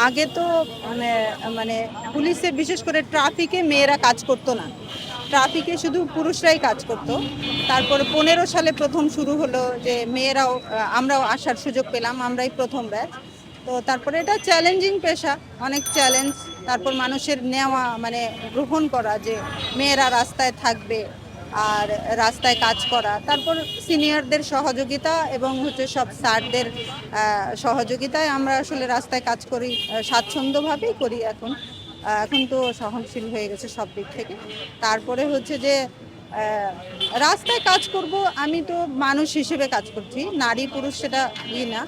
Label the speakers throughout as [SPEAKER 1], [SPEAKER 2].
[SPEAKER 1] আগে তো মানে মানে পুলিশে বিশেষ করে ট্রাফিকে মেয়েরা কাজ করতো না, ট্রাফিকে শুধু পুরুষরাই কাজ করতো। তারপরে 15 সালে প্রথম শুরু হলো যে মেয়েরাও আমরাও আসার সুযোগ পেলাম, আমরাই প্রথম ব্যাচ। তো তারপরে এটা চ্যালেঞ্জিং পেশা, অনেক চ্যালেঞ্জ। তারপর মানুষের নেওয়া মানে গ্রহণ করা যে মেয়েরা রাস্তায় থাকবে আর রাস্তায় কাজ করা, তারপর সিনিয়রদের সহযোগিতা এবং হচ্ছে সব স্যারদের সহযোগিতায় আমরা আসলে রাস্তায় কাজ করি, স্বাচ্ছন্দ্যভাবেই করি এখন। এখন তো সহনশীল হয়ে গেছে সব দিক থেকে। তারপরে হচ্ছে যে রাস্তায় কাজ করব, আমি তো মানুষ হিসেবে কাজ করছি, নারী পুরুষ সেটা না।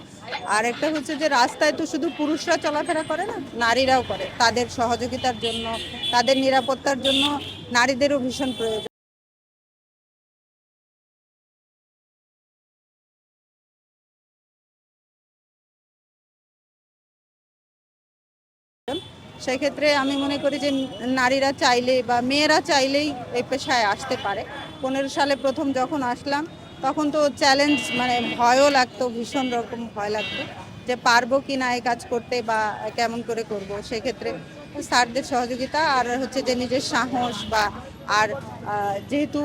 [SPEAKER 1] আর একটা হচ্ছে যে রাস্তায় তো শুধু পুরুষরা চলাফেরা করে না, নারীরাও করে। তাদের সহযোগিতার জন্য, তাদের নিরাপত্তার জন্য নারীদেরও ভীষণ প্রয়োজন। সেক্ষেত্রে আমি মনে করি যে নারীরা চাইলে বা মেয়েরা চাইলেই এই পেশায় আসতে পারে। 15 সালে প্রথম যখন আসলাম তখন তো চ্যালেঞ্জ মানে ভয়ও লাগতো, ভীষণ রকম ভয় লাগতো যে পারবো কি না এই কাজ করতে বা কেমন করে করব। সেক্ষেত্রে স্যারদের সহযোগিতা আর হচ্ছে যে নিজের সাহস বা আর যেহেতু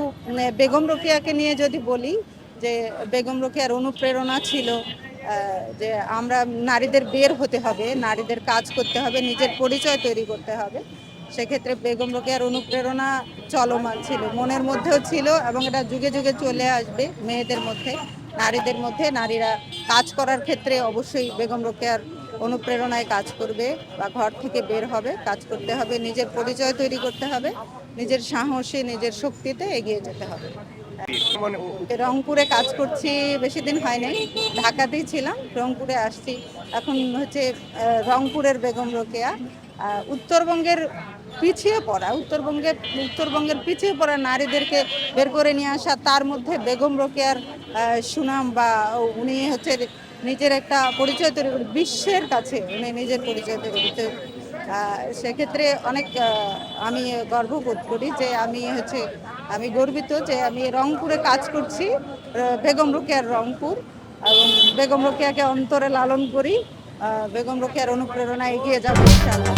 [SPEAKER 1] বেগম রোকেয়াকে নিয়ে যদি বলি যে বেগম রোকেয়ার অনুপ্রেরণা ছিল যে আমরা নারীদের বের হতে হবে, নারীদের কাজ করতে হবে, নিজের পরিচয় তৈরি করতে হবে। সেক্ষেত্রে বেগম রোকেয়ার অনুপ্রেরণা চলমান ছিল, মনের মধ্যেও ছিল এবং এটা যুগে যুগে চলে আসবে মেয়েদের মধ্যে, নারীদের মধ্যে। নারীরা কাজ করার ক্ষেত্রে অবশ্যই বেগম রোকেয়ার অনুপ্রেরণায় কাজ করবে বা ঘর থেকে বের হবে, কাজ করতে হবে, নিজের পরিচয় তৈরি করতে হবে, নিজের সাহসে নিজের শক্তিতে এগিয়ে যেতে হবে। রংপুরে কাজ করছি, বেশি দিন হয় নাই, ঢাকাতেই ছিলাম, রংপুরে আসছি এখন। হচ্ছে রংপুরের বেগম রোকেয়া উত্তরবঙ্গের উত্তরবঙ্গের পিছিয়ে পড়া নারীদেরকে বের করে নিয়ে আসা, তার মধ্যে বেগম রোকেয়ার সুনাম বা উনি হচ্ছে নিজের একটা পরিচয় তৈরি করে বিশ্বের কাছে, উনি নিজের পরিচয় তৈরি করতে। সেক্ষেত্রে অনেক আমি গর্ববোধ করি যে আমি গর্বিত যে আমি রংপুরে কাজ করছি, বেগম রোকেয়ার রংপুর, এবং বেগম রোকেয়াকে অন্তরে লালন করি। বেগম রোকেয়ার অনুপ্রেরণায় এগিয়ে যাবো ইনশাআল্লাহ।